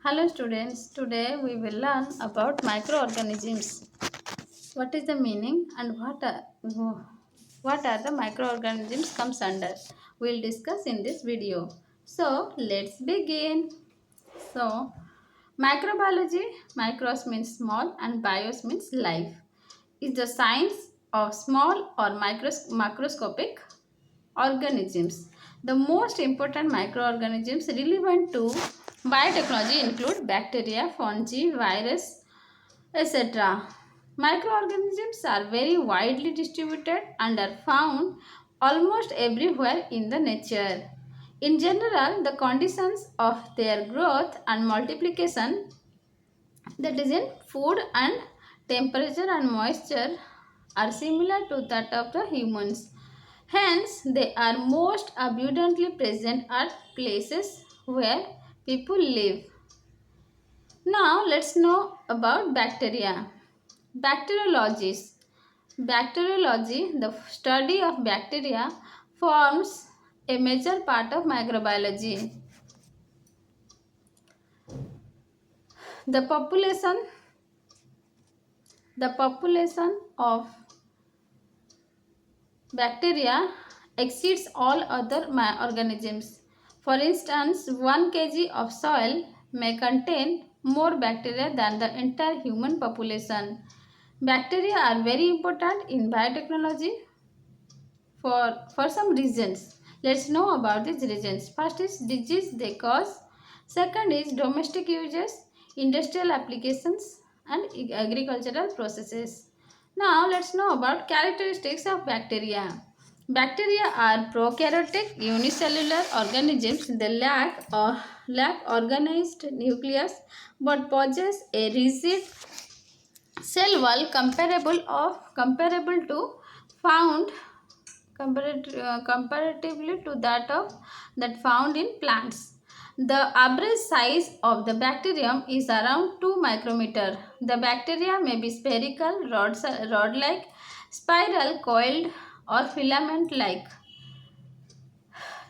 Hello students, today we will learn about microorganisms. What is the meaning and what are the microorganisms comes under? We'll discuss in this video. So let's begin. So microbiology, micros means small and bios means life, is the science of small or macroscopic organisms. The most important microorganisms relevant to biotechnology include bacteria, fungi, virus, etc. Microorganisms are very widely distributed and are found almost everywhere in the nature. In general, the conditions of their growth and multiplication, that is in food and temperature and moisture, are similar to that of the humans. Hence, they are most abundantly present at places where people live. Now, let's know about bacteria. Bacteriology, the study of bacteria, forms a major part of microbiology. The population of bacteria exceeds all other organisms. For instance, 1 kg of soil may contain more bacteria than the entire human population. Bacteria are very important in biotechnology for some reasons. Let's know about these reasons. First is disease they cause. Second is domestic uses, industrial applications and agricultural processes. Now let's know about characteristics of bacteria. Bacteria are prokaryotic unicellular organisms. They lack organized nucleus but possess a rigid cell wall comparable to found comparatively to that found in plants. The average size of the bacterium is around 2 micrometer. The bacteria may be spherical, rod-like, spiral, coiled, or filament-like.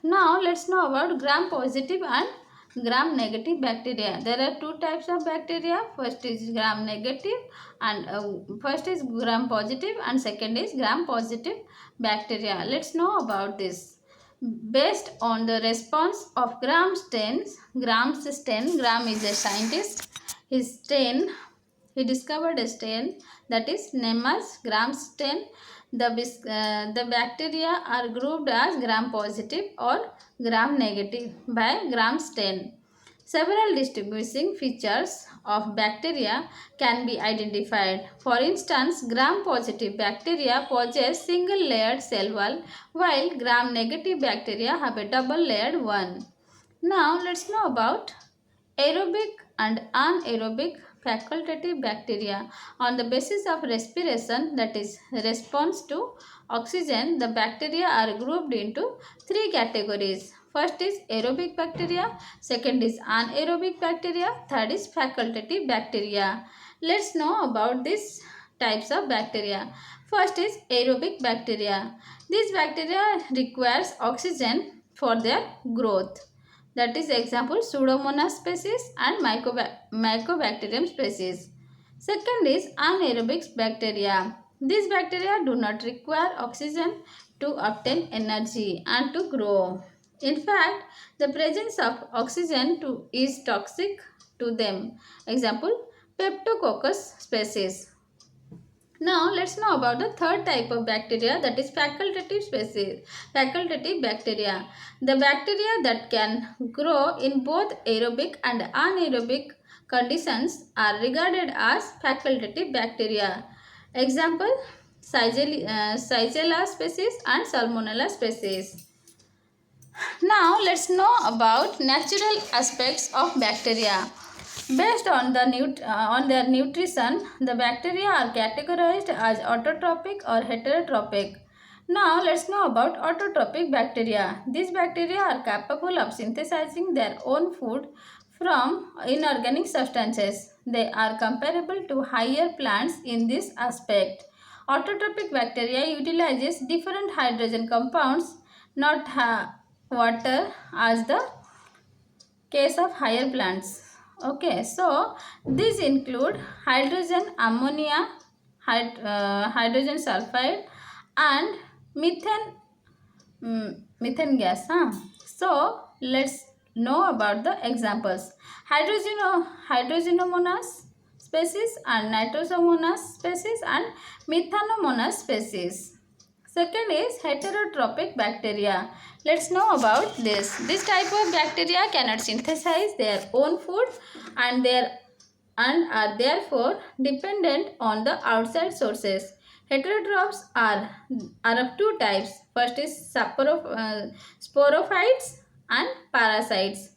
Now let's know about gram-positive and gram-negative bacteria. There are two types of bacteria. First is gram-negative and first is gram-positive and second is gram-positive bacteria. Let's know about this. Based on the response of Gram is a scientist. He discovered a strain that is named as Gram strain. The bacteria are grouped as gram positive or gram negative by gram strain. Several distinguishing features of bacteria can be identified. For instance, gram-positive bacteria possess single-layered cell wall, while gram-negative bacteria have a double-layered one. Now, let's know about aerobic and anaerobic facultative bacteria. On the basis of respiration, that is response to oxygen, the bacteria are grouped into three categories. First is aerobic bacteria, second is anaerobic bacteria, third is facultative bacteria. Let's know about these types of bacteria. First is aerobic bacteria. These bacteria requires oxygen for their growth. That is example Pseudomonas species and Mycobacterium species. Second is anaerobic bacteria. These bacteria do not require oxygen to obtain energy and to grow. In fact, the presence of oxygen is toxic to them. Example, Peptococcus species. Now let's know about the third type of bacteria, that is facultative bacteria. The bacteria that can grow in both aerobic and anaerobic conditions are regarded as facultative bacteria. Example, Shigella species and Salmonella species. Now let's know about natural aspects of bacteria. Based on their nutrition, the bacteria are categorized as autotrophic or heterotrophic. Now let's know about autotrophic bacteria. These bacteria are capable of synthesizing their own food from inorganic substances. They are comparable to higher plants in this aspect. Autotrophic bacteria utilizes different hydrogen compounds, not water, as the case of higher plants. Okay, so these include hydrogen, ammonia, hydrogen sulfide, and methane methane gas. So let's know about the examples. Hydrogenomonas species and nitrosomonas species and methanomonas species. Second is heterotrophic bacteria. Let's know about this. This type of bacteria cannot synthesize their own food and their and are therefore dependent on the outside sources. Heterotrophs are of two types. First is sporophytes and parasites.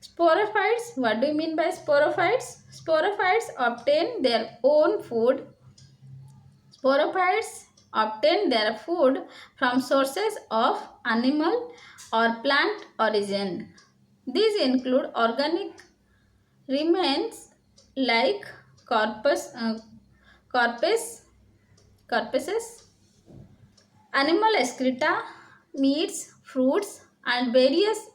Sporophytes, what do you mean by sporophytes? Sporophytes obtain their own food. Sporophytes obtain their food from sources of animal or plant origin. These include organic remains like corpus, corpus, corpuses, animal excreta, meats, fruits, and various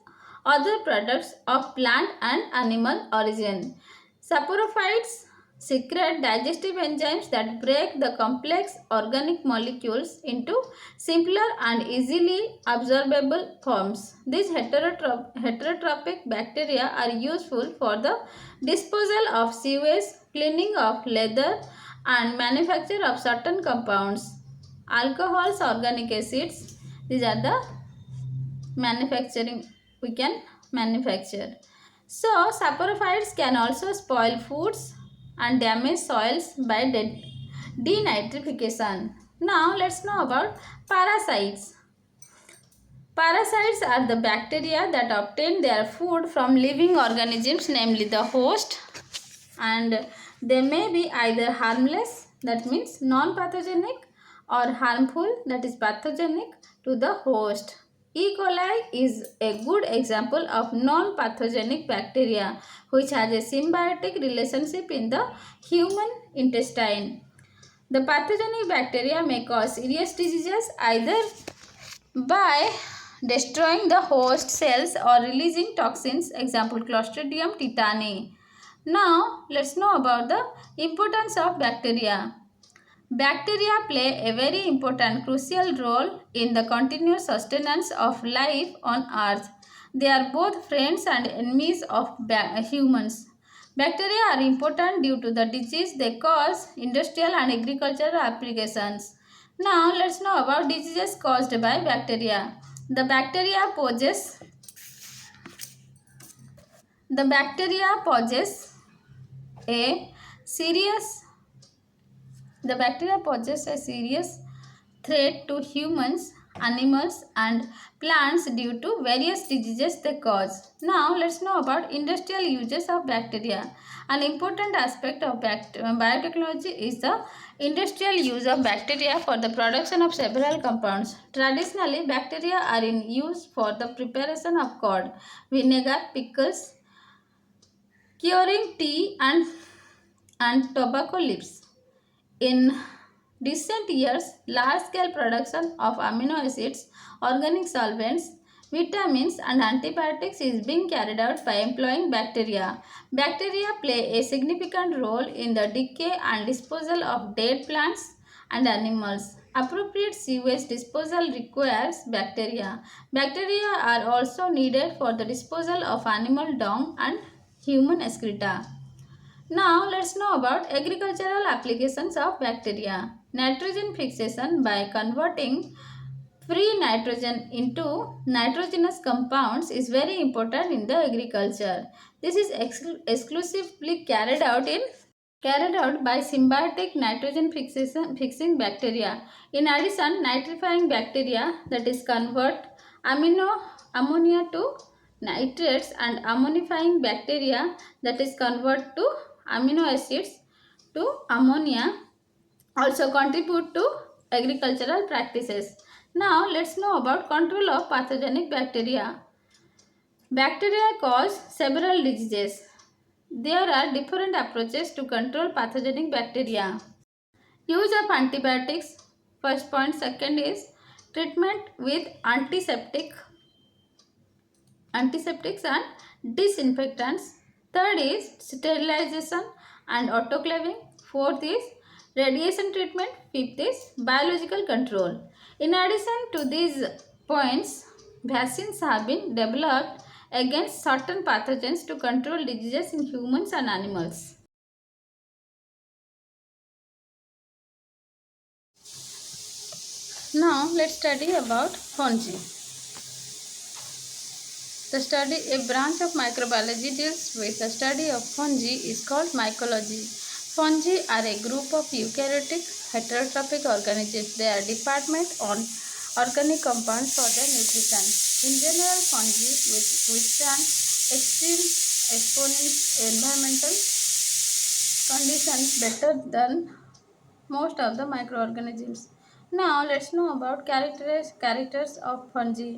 other products of plant and animal origin. Saprophytes secrete digestive enzymes that break the complex organic molecules into simpler and easily absorbable forms. These heterotrophic bacteria are useful for the disposal of sewage, cleaning of leather, and manufacture of certain compounds. Alcohols, organic acids, these are the manufacturing we can manufacture. So saprophytes can also spoil foods and damage soils by denitrification. Now let's know about parasites. Parasites are the bacteria that obtain their food from living organisms, namely the host, and they may be either harmless, that means non-pathogenic, or harmful, that is pathogenic to the host. E. coli is a good example of non-pathogenic bacteria which has a symbiotic relationship in the human intestine. The pathogenic bacteria may cause serious diseases either by destroying the host cells or releasing toxins, example Clostridium tetani. Now let's know about the importance of bacteria. Bacteria play a very important crucial role in the continuous sustenance of life on earth. They are both friends and enemies of humans. Bacteria are important due to the disease they cause, industrial and agricultural applications. Now let's know about diseases caused by bacteria. The bacteria poses a serious serious threat to humans, animals, and plants due to various diseases they cause. Now, let's know about industrial uses of bacteria. An important aspect of biotechnology is the industrial use of bacteria for the production of several compounds. Traditionally, bacteria are in use for the preparation of curd, vinegar, pickles, curing tea, and tobacco leaves. In recent years, large-scale production of amino acids, organic solvents, vitamins and antibiotics is being carried out by employing bacteria. Bacteria play a significant role in the decay and disposal of dead plants and animals. Appropriate sewage disposal requires bacteria. Bacteria are also needed for the disposal of animal dung and human excreta. Now let's know about agricultural applications of bacteria. Nitrogen fixation by converting free nitrogen into nitrogenous compounds is very important in the agriculture. This is exclusively carried out by symbiotic nitrogen fixing bacteria. In addition, nitrifying bacteria, that is convert ammonia to nitrates, and ammonifying bacteria, that is convert to amino acids to ammonia, also contribute to agricultural practices. Now let's know about control of pathogenic bacteria. Bacteria cause several diseases. There are different approaches to control pathogenic bacteria. Use of antibiotics, first point. Second is treatment with antiseptics and disinfectants. Third is sterilization and autoclaving. Fourth is radiation treatment. Fifth is biological control. In addition to these points, vaccines have been developed against certain pathogens to control diseases in humans and animals. Now let's study about fungi. A branch of microbiology deals with the study of fungi is called mycology. Fungi are a group of eukaryotic heterotrophic organisms. They are department on organic compounds for their nutrition. In general, fungi withstand extreme environmental conditions better than most of the microorganisms. Now let's know about characters of fungi.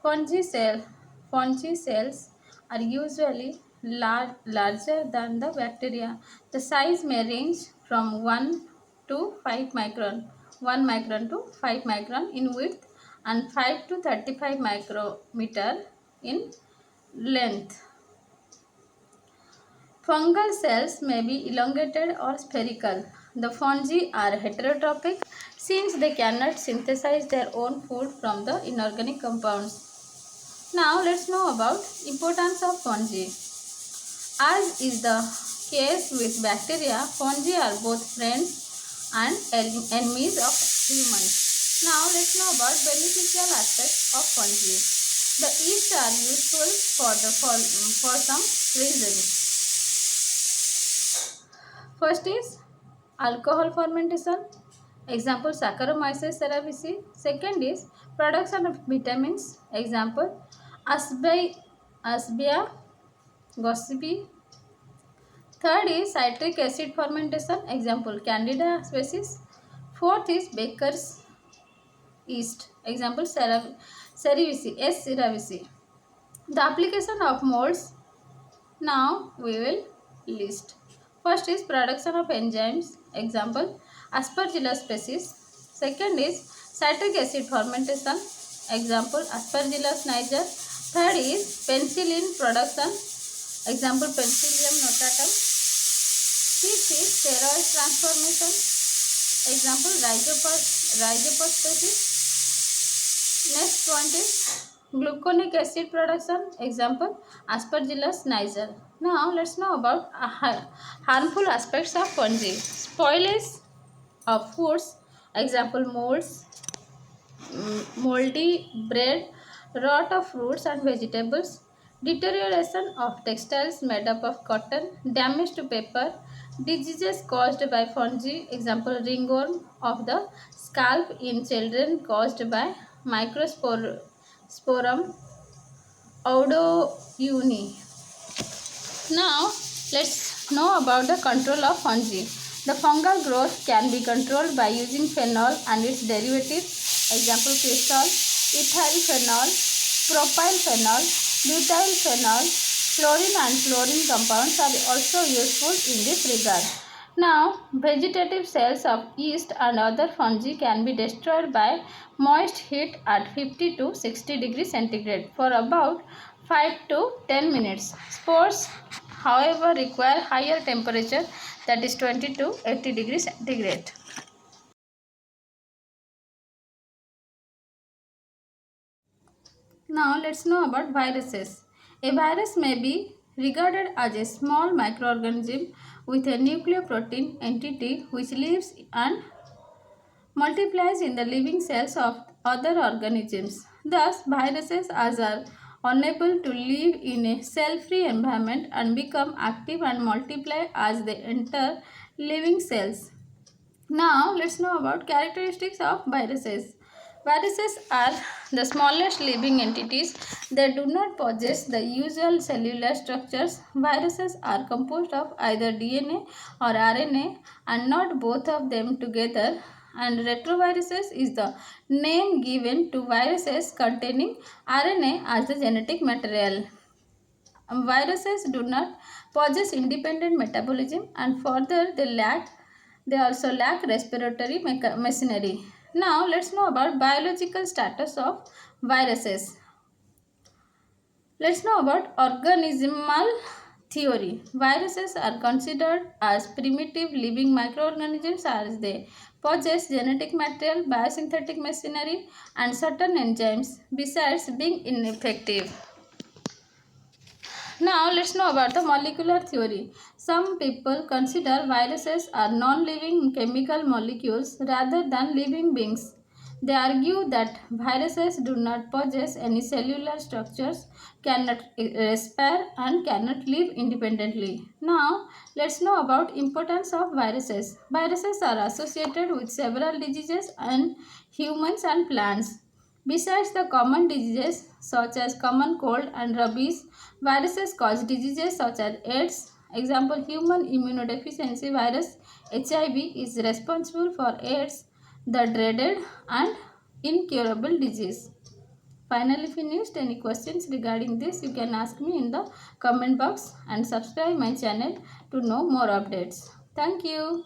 Fungi cell Fungi cells are usually larger than the bacteria. The size may range from 1 micron to 5 micron in width and 5 to 35 micrometer in length. Fungal cells may be elongated or spherical. The fungi are heterotrophic since they cannot synthesize their own food from the inorganic compounds. Now let's know about importance of fungi. As is the case with bacteria, fungi are both friends and enemies of humans. Now let's know about beneficial aspects of fungi. The yeasts are useful for some reasons. First is alcohol fermentation. Example Saccharomyces cerevisiae. Second is production of vitamins. Example Asbia gossypii. Third is citric acid fermentation. Example Candida species. Fourth is baker's yeast. Example cerevisiae. S. cerevisiae. The application of molds. Now we will list. First is production of enzymes. Example Aspergillus species. Second is citric acid fermentation. Example Aspergillus niger. Third is penicillin production. Example Penicillium notatum. Fifth is steroid transformation. Example Rhizopus species. Next point is gluconic acid production. Example Aspergillus niger. Now let's know about harmful aspects of fungi. Spoilage of foods. Example moldy bread, rot of fruits and vegetables, deterioration of textiles made up of cotton, damage to paper, diseases caused by fungi. Example ringworm of the scalp in children caused by Microsporum audouni. Now, let's know about the control of fungi. The fungal growth can be controlled by using phenol and its derivatives. Example cresol, ethyl phenol, propyl phenol, butyl phenol, chlorine and fluorine compounds are also useful in this regard. Now, vegetative cells of yeast and other fungi can be destroyed by moist heat at 50 to 60 degrees centigrade for about 5 to 10 minutes. Spores, however, require higher temperature, that is 20 to 80 degrees centigrade. Now let's know about viruses. A virus may be regarded as a small microorganism with a nucleoprotein entity which lives and multiplies in the living cells of other organisms. Thus, viruses are unable to live in a cell-free environment and become active and multiply as they enter living cells. Now, let's know about characteristics of viruses. Viruses are the smallest living entities. They do not possess the usual cellular structures. Viruses are composed of either DNA or RNA and not both of them together. And retroviruses is the name given to viruses containing RNA as the genetic material. Viruses do not possess independent metabolism and further they also lack respiratory machinery. Now let's know about biological status of viruses. Let's know about organismal Theory. Viruses are considered as primitive living microorganisms as they possess genetic material, biosynthetic machinery, and certain enzymes besides being ineffective. Now let's know about the molecular theory. Some people consider viruses are non-living chemical molecules rather than living beings. They argue that viruses do not possess any cellular structures, cannot respire and cannot live independently. Now let's know about importance of viruses. Viruses are associated with several diseases in humans and plants. Besides the common diseases such as common cold and rabies, viruses cause diseases such as AIDS. Example, human immunodeficiency virus HIV is responsible for AIDS, the dreaded and incurable disease. Finally finished. Any questions regarding this, you can ask me in the comment box and subscribe my channel to know more updates. Thank you.